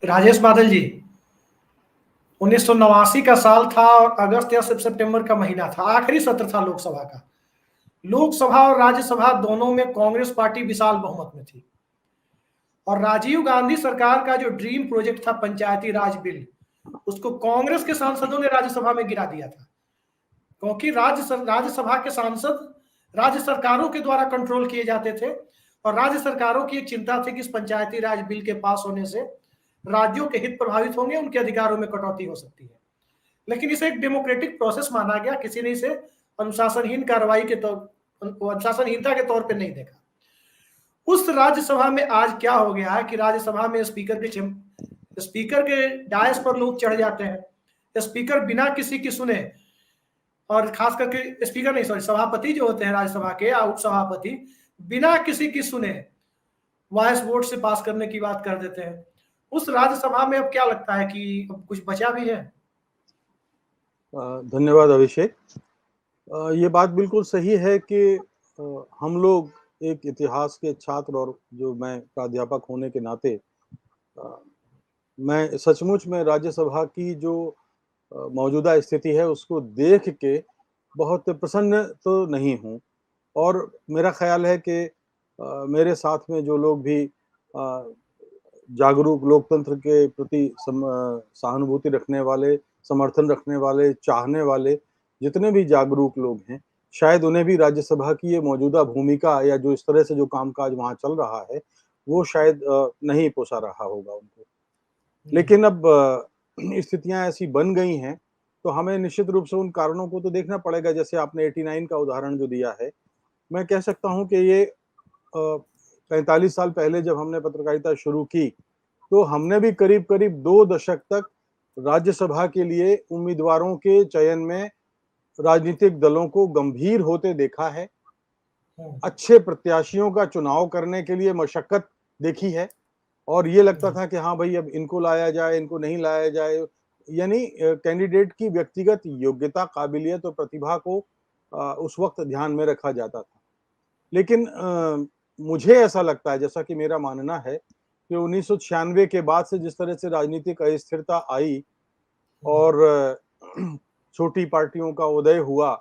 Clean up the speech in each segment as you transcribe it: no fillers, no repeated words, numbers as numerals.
राजेश बादल जी, 1989 का साल था और अगस्त या सितंबर का महीना था, आखिरी सत्र था लोकसभा का। लोकसभा और राज्यसभा दोनों में कांग्रेस पार्टी विशाल बहुमत में थी और राजीव गांधी सरकार का जो ड्रीम प्रोजेक्ट था पंचायती राज बिल, उसको कांग्रेस के सांसदों ने राज्यसभा में गिरा दिया था, क्योंकि राज्यसभा के सांसद राज्य सरकारों के द्वारा कंट्रोल किए जाते थे और राज्य सरकारों की एक चिंता थी कि इस पंचायती राज बिल के पास होने से राज्यों के हित प्रभावित होंगे, उनके अधिकारों में कटौती हो सकती है। लेकिन इसे एक डेमोक्रेटिक प्रोसेस माना गया, किसी ने इसे अनुशासनहीन कार्रवाई के अनुशासनहीनता के तौर पर नहीं देखा। उस राज्यसभा में आज क्या हो गया है कि राज्यसभा में स्पीकर के डायस पर लोग चढ़ जाते हैं, स्पीकर बिना किसी की सुने, और खास करके स्पीकर नहीं, सॉरी, सभापति जो होते हैं राज्यसभा के या उपसभापति, बिना किसी की सुने वॉइस वोट से पास करने की बात कर देते हैं। उस राज्यसभा में अब क्या लगता है कि अब कुछ बचा भी है? धन्यवाद अभिषेक। ये बात बिल्कुल सही है कि हम लोग एक इतिहास के छात्र और जो मैं प्राध्यापक होने के नाते मैं सचमुच में राज्यसभा की जो मौजूदा स्थिति है उसको देख के बहुत प्रसन्न तो नहीं हूँ, और मेरा ख्याल है कि मेरे साथ में जो लोग भी जागरूक लोकतंत्र के प्रति सहानुभूति रखने वाले, समर्थन रखने वाले, चाहने वाले जितने भी जागरूक लोग हैं, शायद उन्हें भी राज्यसभा की ये मौजूदा भूमिका या जो इस तरह से जो कामकाज वहाँ चल रहा है वो शायद नहीं पोसा रहा होगा उनको। लेकिन अब स्थितियां ऐसी बन गई हैं तो हमें निश्चित रूप से उन कारणों को तो देखना पड़ेगा। जैसे आपने 89 का उदाहरण जो दिया है, मैं कह सकता हूं कि ये 45 साल पहले जब हमने पत्रकारिता शुरू की तो हमने भी करीब करीब 2 दशक तक राज्यसभा के लिए उम्मीदवारों के चयन में राजनीतिक दलों को गंभीर होते देखा है, अच्छे प्रत्याशियों का चुनाव करने के लिए मशक्कत देखी है, और ये लगता था कि हाँ भाई अब इनको लाया जाए, इनको नहीं लाया जाए, यानी कैंडिडेट की व्यक्तिगत योग्यता, काबिलियत और प्रतिभा को उस वक्त ध्यान में रखा जाता था। लेकिन मुझे ऐसा लगता है, जैसा कि मेरा मानना है, कि 1996 के बाद से जिस तरह से राजनीतिक अस्थिरता आई और छोटी पार्टियों का उदय हुआ,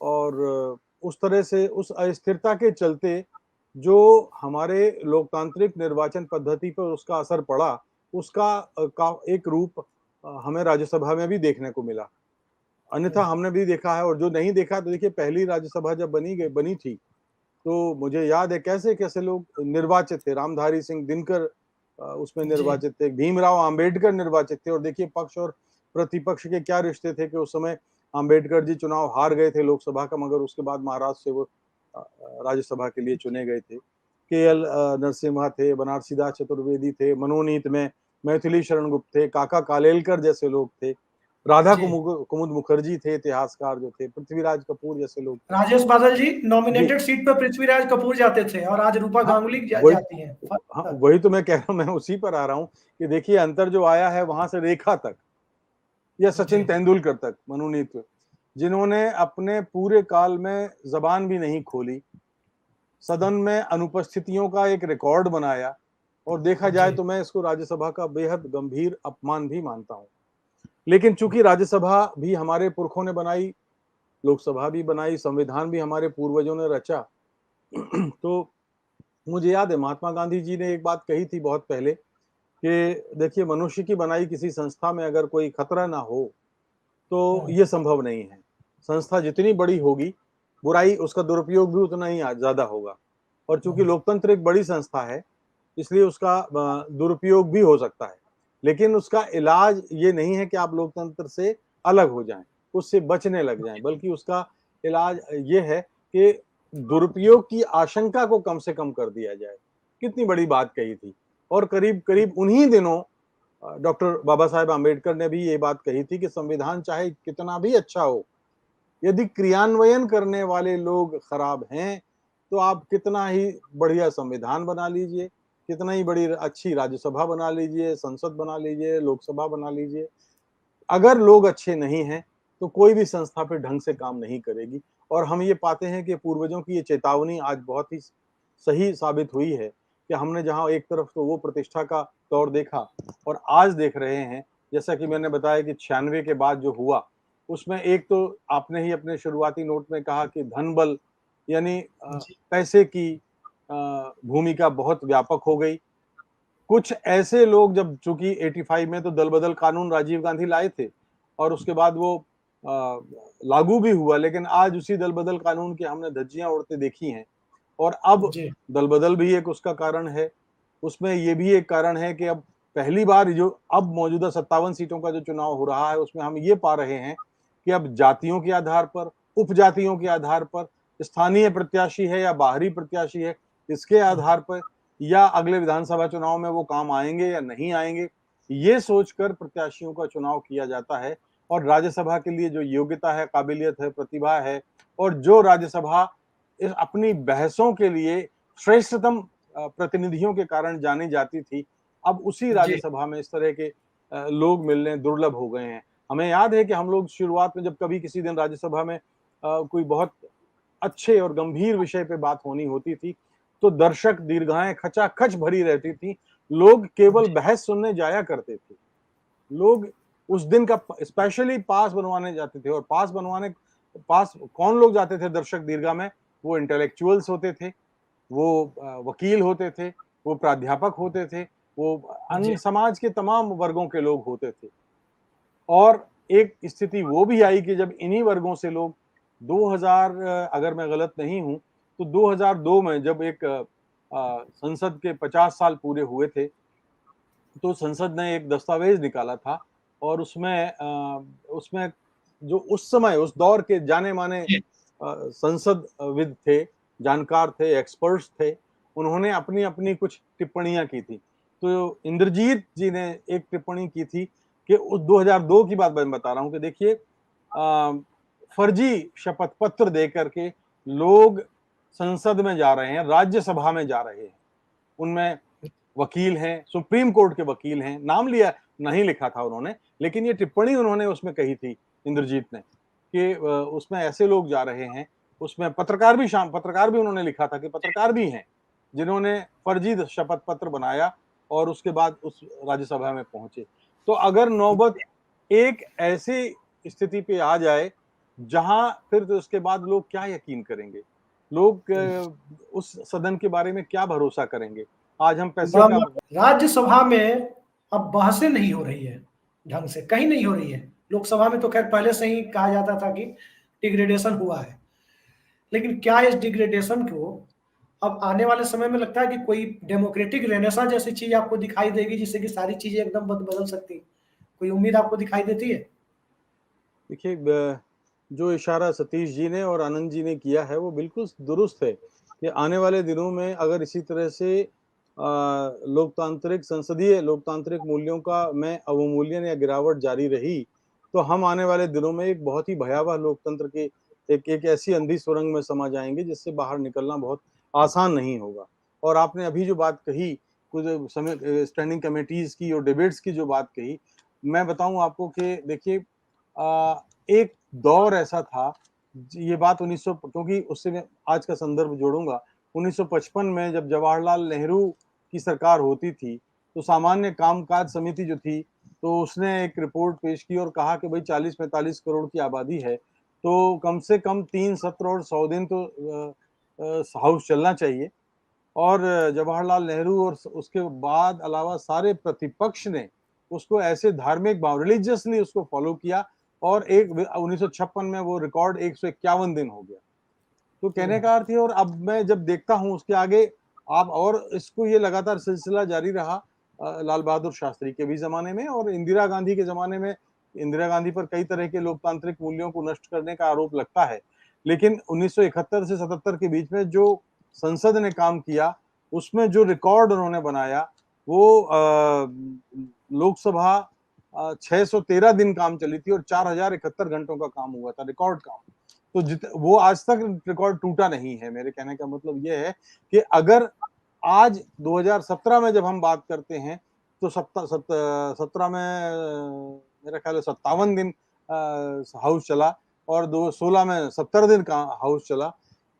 और उस तरह से उस अस्थिरता के चलते जो हमारे लोकतांत्रिक निर्वाचन पद्धति पर उसका असर पड़ा, उसका का एक रूप हमें राज्यसभा में भी देखने को मिला। अन्यथा हमने भी देखा है, और जो नहीं देखा तो देखिए, पहली राज्यसभा जब बनी थी तो मुझे याद है कैसे कैसे लोग निर्वाचित थे। रामधारी सिंह दिनकर उसमें निर्वाचित थे, भीमराव अंबेडकर निर्वाचित थे, और देखिए पक्ष और प्रतिपक्ष के क्या रिश्ते थे कि उस समय अंबेडकर जी चुनाव हार गए थे लोकसभा का, मगर उसके बाद महाराष्ट्र से वो राज्यसभा के लिए चुने गए थे। केएल नरसिम्हा थे, बनारसीदास चतुर्वेदी थे, मनोनीत में मैथिली शरण गुप्त थे, काका कालेलकर जैसे लोग थे, राधा कुमुद मुखर्जी थे, इतिहासकार जो थे, पृथ्वीराज कपूर जैसे लोग थे। राजेश बादल जी, नॉमिनेटेड सीट पर पृथ्वीराज कपूर जाते थे और आज रूपा गांगुली जाती हैं। हाँ, वही तो मैं कह रहा हूँ, मैं उसी पर आ रहा हूँ कि देखिए अंतर जो आया है वहां से रेखा तक या सचिन तेंदुलकर तक, मनोनीत, जिन्होंने अपने पूरे काल में जबान भी नहीं खोली, सदन में अनुपस्थितियों का एक रिकॉर्ड बनाया, और देखा जाए तो मैं इसको राज्यसभा का बेहद गंभीर अपमान भी मानता हूं। लेकिन चूंकि राज्यसभा भी हमारे पुरखों ने बनाई, लोकसभा भी बनाई, संविधान भी हमारे पूर्वजों ने रचा, तो मुझे याद है महात्मा गांधी जी ने एक बात कही थी बहुत पहले कि देखिए, मनुष्य की बनाई किसी संस्था में अगर कोई खतरा ना हो तो ये संभव नहीं है। संस्था जितनी बड़ी होगी, बुराई, उसका दुरुपयोग भी उतना ही ज्यादा होगा, और चूंकि लोकतंत्र एक बड़ी संस्था है इसलिए उसका दुरुपयोग भी हो सकता है। लेकिन उसका इलाज ये नहीं है कि आप लोकतंत्र से अलग हो जाएं, उससे बचने लग जाएं, बल्कि उसका इलाज ये है कि दुरुपयोग की आशंका को कम से कम कर दिया जाए। कितनी बड़ी बात कही थी, और करीब करीब उन्हीं दिनों डॉक्टर बाबा साहेब आम्बेडकर ने भी ये बात कही थी कि संविधान चाहे कितना भी अच्छा हो, यदि क्रियान्वयन करने वाले लोग खराब हैं तो आप कितना ही बढ़िया संविधान बना लीजिए, कितना ही बड़ी अच्छी राज्यसभा बना लीजिए, संसद बना लीजिए, लोकसभा बना लीजिए, अगर लोग अच्छे नहीं हैं तो कोई भी संस्था पे ढंग से काम नहीं करेगी। और हम ये पाते हैं कि पूर्वजों की ये चेतावनी आज बहुत ही सही साबित हुई है कि हमने जहां एक तरफ तो वो प्रतिष्ठा का दौर देखा और आज देख रहे हैं, जैसा कि मैंने बताया कि 96 के बाद जो हुआ, उसमें एक तो आपने ही अपने शुरुआती नोट में कहा कि धन बल यानी जी पैसे की भूमिका बहुत व्यापक हो गई। कुछ ऐसे लोग, जब चूंकि 85 में तो दल बदल कानून राजीव गांधी लाए थे और उसके बाद वो लागू भी हुआ, लेकिन आज उसी दल बदल कानून की हमने धज्जियां उड़ते देखी हैं। और अब जी दल बदल भी एक उसका कारण है। उसमें ये भी एक कारण है कि अब पहली बार जो अब मौजूदा 57 सीटों का जो चुनाव हो रहा है, उसमें हम ये पा रहे हैं कि अब जातियों के आधार पर, उपजातियों के आधार पर, स्थानीय प्रत्याशी है या बाहरी प्रत्याशी है, इसके आधार पर, या अगले विधानसभा चुनाव में वो काम आएंगे या नहीं आएंगे, ये सोचकर प्रत्याशियों का चुनाव किया जाता है। और राज्यसभा के लिए जो योग्यता है, काबिलियत है, प्रतिभा है, और जो राज्यसभा अपनी बहसों के लिए श्रेष्ठतम प्रतिनिधियों के कारण जानी जाती थी, अब उसी जी राज्यसभा में इस तरह के लोग मिलने दुर्लभ हो गए हैं। हमें याद है कि हम लोग शुरुआत में जब कभी किसी दिन राज्यसभा में कोई बहुत अच्छे और गंभीर विषय पे बात होनी होती थी, तो दर्शक दीर्घाएं खचाखच भरी रहती थी। लोग केवल जी बहस सुनने जाया करते थे। लोग उस दिन का स्पेशली पास बनवाने जाते थे, और पास कौन लोग जाते थे दर्शक दीर्घा में? वो इंटेलेक्चुअल्स होते थे, वो वकील होते थे, वो प्राध्यापक होते थे, वो जी अन्य समाज के तमाम वर्गों के लोग होते थे। और एक स्थिति वो भी आई कि जब इन्हीं वर्गों से लोग 2000, अगर मैं गलत नहीं हूं, तो 2002 में जब एक संसद के 50 साल पूरे हुए थे, तो संसद ने एक दस्तावेज निकाला था, और उसमें जो उस समय उस दौर के जाने माने जी संसदविद थे, जानकार थे, एक्सपर्ट्स थे, उन्होंने अपनी अपनी कुछ टिप्पणियां की थी। तो इंद्रजीत जी ने एक टिप्पणी की थी कि उस 2002 की बात मैं बता रहा हूं कि देखिए, फर्जी शपथ पत्र दे करके लोग संसद में जा रहे हैं, राज्यसभा में जा रहे हैं। उनमें वकील हैं, सुप्रीम कोर्ट के वकील हैं, नाम लिया नहीं लिखा था उन्होंने, लेकिन ये टिप्पणी उन्होंने उसमें कही थी, इंद्रजीत ने, कि उसमें ऐसे लोग जा रहे हैं। उसमें पत्रकार भी उन्होंने लिखा था कि पत्रकार भी हैं जिन्होंने फर्जी शपथ पत्र बनाया और उसके बाद उस राज्यसभा में पहुंचे। तो अगर नौबत एक ऐसी स्थिति पे आ जाए जहां फिर तो उसके बाद लोग क्या यकीन करेंगे? लोग उस सदन के बारे में क्या भरोसा करेंगे? आज हम पैसे का राज्यसभा में अब बहसें नहीं हो रही है ढंग से, कहीं नहीं हो रही है। लोकसभा में तो खैर पहले से ही कहा जाता था कि डिग्रेडेशन हुआ है, लेकिन क्या इस डिग्रेडेशन को अब आने वाले समय में लगता है कि कोई डेमोक्रेटिक रेनेसा जैसी चीज आपको दिखाई देगी जिससे कि सारी चीजें एकदम बदल सकती? कोई उम्मीद आपको दिखाई देती है? देखिए, जो इशारा सतीश जी ने और आनंद जी ने किया है वो बिल्कुल दुरुस्त है कि आने वाले दिनों में अगर इसी तरह से लोकतांत्रिक संसदीय लोकतांत्रिक मूल्यों का में अवमूल्यन या गिरावट जारी रही, तो हम आने वाले दिनों में एक बहुत ही भयावह लोकतंत्र की एक एक ऐसी अंधी सुरंग में समा जाएंगे जिससे बाहर निकलना बहुत आसान नहीं होगा। और आपने अभी जो बात कही, कुछ समय स्टैंडिंग कमेटीज की और डिबेट्स की जो बात कही, मैं बताऊं आपको कि देखिए, एक दौर ऐसा था, ये बात 1900, क्योंकि उससे मैं आज का संदर्भ जोड़ूंगा, 1955 में जब जवाहरलाल नेहरू की सरकार होती थी, तो सामान्य कामकाज समिति जो थी, तो उसने एक रिपोर्ट पेश की और कहा कि भाई 40-45 करोड़ की आबादी है, तो कम से कम 3 सत्र और 100 दिन तो हाउस चलना चाहिए। और जवाहरलाल नेहरू और उसके बाद अलावा सारे प्रतिपक्ष ने उसको ऐसे धार्मिक भाव रिलीजियसली उसको फॉलो किया, और एक 1956 में वो रिकॉर्ड 151 दिन हो गया। तो कहने का अर्थ है, और अब मैं जब देखता हूं उसके आगे, आप और इसको ये लगातार सिलसिला जारी रहा लाल बहादुर शास्त्री के भी जमाने में और इंदिरा गांधी के जमाने में। इंदिरा गांधी पर कई तरह के लोकतांत्रिक मूल्यों को नष्ट करने का आरोप लगता है, लेकिन 1971 से 77 के बीच में जो संसद ने काम किया, उसमें जो रिकॉर्ड उन्होंने बनाया, वो लोकसभा 613 दिन काम चली थी और 4071 घंटों का काम हुआ था, रिकॉर्ड काम। तो वो आज तक रिकॉर्ड टूटा नहीं है। मेरे कहने का मतलब ये है कि अगर आज 2017 में जब हम बात करते हैं, तो 17 में मेरा ख्याल है 57 दिन हाउस चला, और 2016 में 70 दिन का हाउस चला।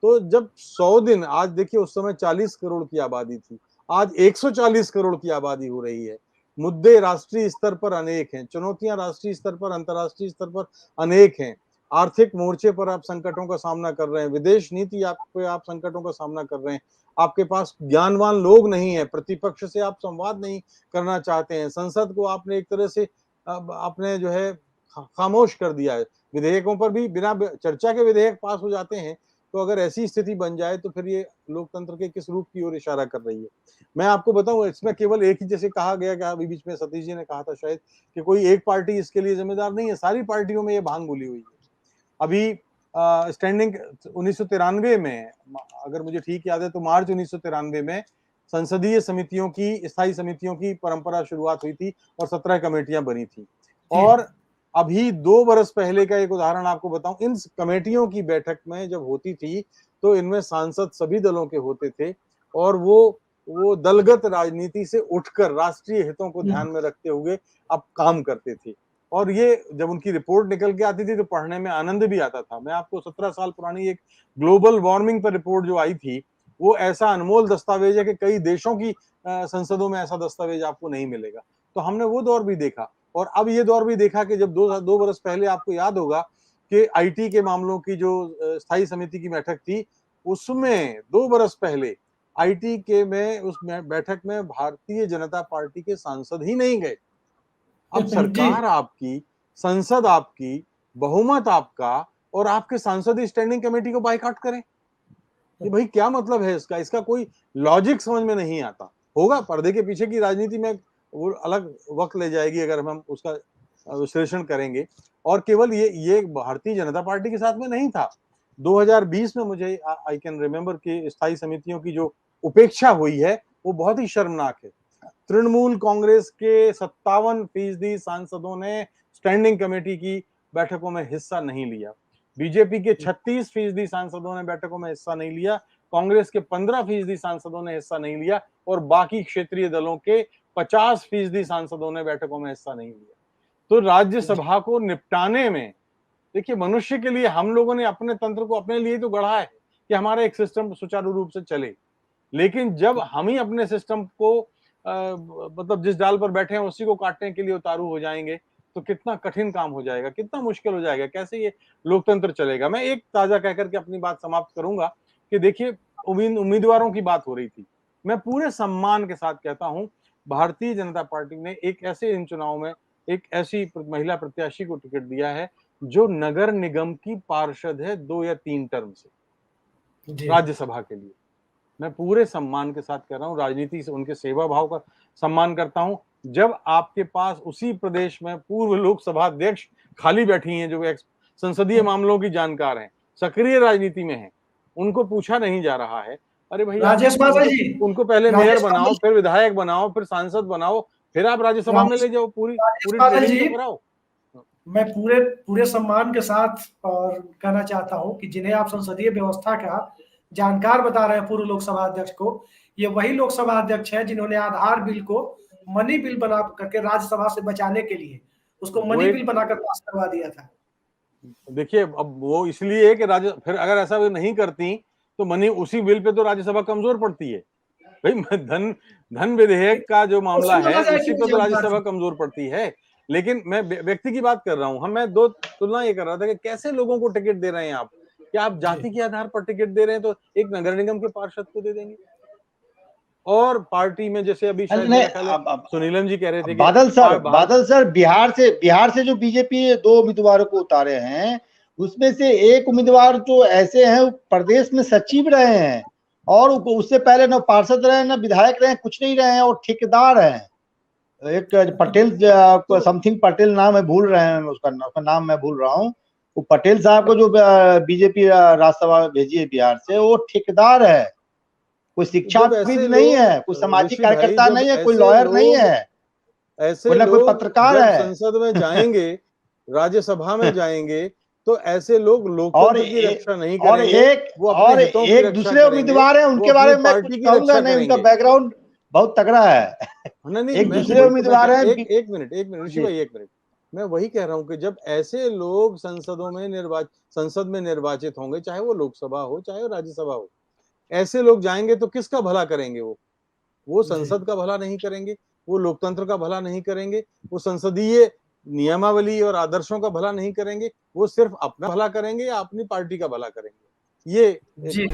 तो जब 100 दिन, आज देखिए उस समय 40 करोड़ की आबादी थी, आज 140 करोड़ की आबादी हो रही है। मुद्दे राष्ट्रीय स्तर पर अनेक हैं, चुनौतियां राष्ट्रीय स्तर पर, अंतर्राष्ट्रीय स्तर पर अनेक हैं। आर्थिक मोर्चे पर आप संकटों का सामना कर रहे हैं, विदेश नीति आप संकटों का सामना कर रहे हैं, आपके पास ज्ञानवान लोग नहीं है, प्रतिपक्ष से आप संवाद नहीं करना चाहते हैं, संसद को आपने एक तरह से आपने जो है खामोश कर दिया है, विधेयकों पर भी बिना चर्चा के विधेयक पास हो जाते हैं। तो अगर ऐसी स्थिति बन जाए तो फिर ये लोकतंत्र के किस रूप की ओर इशारा कर रही है। मैं आपको बताऊं, इसमें केवल एक ही, जैसे कहा गया कि अभी बीच में सतीश जी ने कहा था शायद कि कोई एक पार्टी इसके लिए जिम्मेदार नहीं है, सारी पार्टियों में ये भांग घुली हुई है। अभी स्टैंडिंग 1993 में, अगर मुझे ठीक याद है तो मार्च 1993 में संसदीय समितियों की, स्थायी समितियों की परंपरा शुरुआत हुई थी और 17 कमेटियां बनी थी। और अभी 2 वर्ष पहले का एक उदाहरण आपको बताऊं, इन कमेटियों की बैठक में जब होती थी तो इनमें सांसद सभी दलों के होते थे और वो दलगत राजनीति से उठकर राष्ट्रीय हितों को ध्यान में रखते हुए अब काम करते थे। और ये जब उनकी रिपोर्ट निकल के आती थी तो पढ़ने में आनंद भी आता था। मैं आपको 17 साल पुरानी एक ग्लोबल वार्मिंग पर रिपोर्ट जो आई थी, वो ऐसा अनमोल दस्तावेज है कि कई देशों की संसदों में ऐसा दस्तावेज आपको नहीं मिलेगा। तो हमने वो दौर भी देखा और अब ये दौर भी देखा कि जब 2 वर्ष पहले, आपको याद होगा कि आईटी के मामलों की जो स्थायी समिति की बैठक थी, उसमें 2 वर्ष पहले आईटी के में उस बैठक में भारतीय जनता पार्टी के सांसद ही नहीं गए। अब सरकार आपकी, संसद आपकी, बहुमत आपका और आपके सांसद स्टैंडिंग कमेटी को बायकॉट करें, ये भाई क्या मतलब है इसका? इसका कोई लॉजिक समझ में नहीं आता। होगा पर्दे के पीछे की राजनीति में, वो अलग वक्त ले जाएगी अगर हम उसका विश्लेषण करेंगे। और केवल ये भारतीय जनता पार्टी के साथ में नहीं था। 2020 में मुझे आई कैन रिमेम्बर कि स्थायी समितियों की जो उपेक्षा हुई है वो बहुत ही शर्मनाक है। तृणमूल कांग्रेस के 57% सांसदों ने स्टैंडिंग कमेटी की बैठकों में हिस्सा नहीं लिया, बीजेपी के 36% सांसदों ने बैठकों में हिस्सा नहीं लिया, कांग्रेस के 15% सांसदों ने हिस्सा नहीं लिया और बाकी क्षेत्रीय दलों के 50% सांसदों ने बैठकों में हिस्सा नहीं लिया। तो राज्यसभा को निपटाने में, देखिए, मनुष्य के लिए हम लोगों ने अपने तंत्र को अपने लिए तो गढ़ा है कि हमारा एक सिस्टम सुचारू रूप से चले, लेकिन जब हम ही अपने सिस्टम को मतलब जिस डाल पर बैठे हैं उसी को काटने के लिए उतारू हो जाएंगे तो कितना कठिन काम हो जाएगा, कितना मुश्किल हो जाएगा, कैसे ये लोकतंत्र चलेगा। मैं एक ताजा कहकर के अपनी बात समाप्त करूंगा कि देखिए, उम्मीदवारों की बात हो रही थी, मैं पूरे सम्मान के साथ कहता हूं, भारतीय जनता पार्टी ने एक ऐसे इन चुनाव में एक ऐसी महिला प्रत्याशी को टिकट दिया है जो नगर निगम की पार्षद है 2 या 3 टर्म से राज्यसभा के लिए। मैं पूरे सम्मान के साथ कह रहा हूं, राजनीति से उनके सेवा भाव का सम्मान करता हूं। जब आपके पास उसी प्रदेश में पूर्व लोकसभा अध्यक्ष खाली बैठी हैं जो संसदीय मामलों की जानकार हैं, सक्रिय राजनीति में हैं, उनको पूछा नहीं जा रहा है। अरे भैया, उनको पहले मेयर बनाओ, फिर विधायक बनाओ, फिर सांसद बनाओ, फिर आप राज्यसभा में ले जाओ, पूरी ट्रेनिंग तो कराओ। मैं पूरे सम्मान के साथ और कहना चाहता हूं कि जिन्हें आप संसदीय व्यवस्था का जानकार बता रहे हैं पूर्व लोकसभा अध्यक्ष को, ये वही लोकसभा अध्यक्ष हैं जिन्होंने आधार बिल को मनी बिल बना करके राज्यसभा से बचाने के लिए उसको मनी बिल बनाकर पास करवा दिया था। देखिए, अब वो इसलिए कि फिर अगर ऐसा नहीं करती तो मनी उसी बिल पे तो राज्यसभा कमजोर पड़ती है भाई। धन विधेयक का जो मामला है उसी पे तो राज्यसभा कमजोर पड़ती है। लेकिन मैं व्यक्ति की बात कर रहा हूं। मैं 2 तुलना ये कर रहा था कि कैसे लोगों को टिकट दे रहे हैं आप। क्या आप जाति के आधार पर टिकट दे रहे हैं तो एक नगर निगम के पार्षद को दे देंगे, और पार्टी में जैसे अभी शायद सुनीलम जी कह रहे थे कि बादल सर बिहार से जो बीजेपी 2 उम्मीदवारों को उतारे हैं, उसमें से एक उम्मीदवार जो ऐसे हैं प्रदेश में सचिव रहे हैं और उससे पहले न पार्षद रहे न विधायक रहे, कुछ नहीं रहे हैं और ठेकेदार हैं। एक पटेल समथिंग पटेल नाम है, भूल रहे हैं उसका नाम मैं भूल रहा हूँ। वो पटेल साहब को जो बीजेपी राज्यसभा भेजी है बिहार से, वो ठेकेदार है, कोई शिक्षाविद नहीं है, कोई सामाजिक कार्यकर्ता नहीं है, कोई लॉयर नहीं है, ऐसे लोग कोई पत्रकार है। संसद में जाएंगे, राज्यसभा में जाएंगे तो ऐसे लोग लोकतंत्र की रक्षा नहीं करेंगे। और एक दूसरे उम्मीदवार है, उनके बारे में मैं कुछ कहूंगा नहीं, उनका बैकग्राउंड बहुत तगड़ा है। एक दूसरे उम्मीदवार है। एक मिनट ऋषि भाई, एक मिनट। मैं वही कह रहा हूं कि जब ऐसे लोग संसद में निर्वाचित होंगे, चाहे वो लोकसभा हो चाहे वो राज्यसभा हो, ऐसे लोग जाएंगे तो किसका भला करेंगे वो? वो संसद का भला नहीं करेंगे, वो लोकतंत्र का भला नहीं करेंगे, वो संसदीय नियमावली और आदर्शों का भला नहीं करेंगे, वो सिर्फ अपना भला करेंगे या अपनी पार्टी का भला करेंगे। ये जी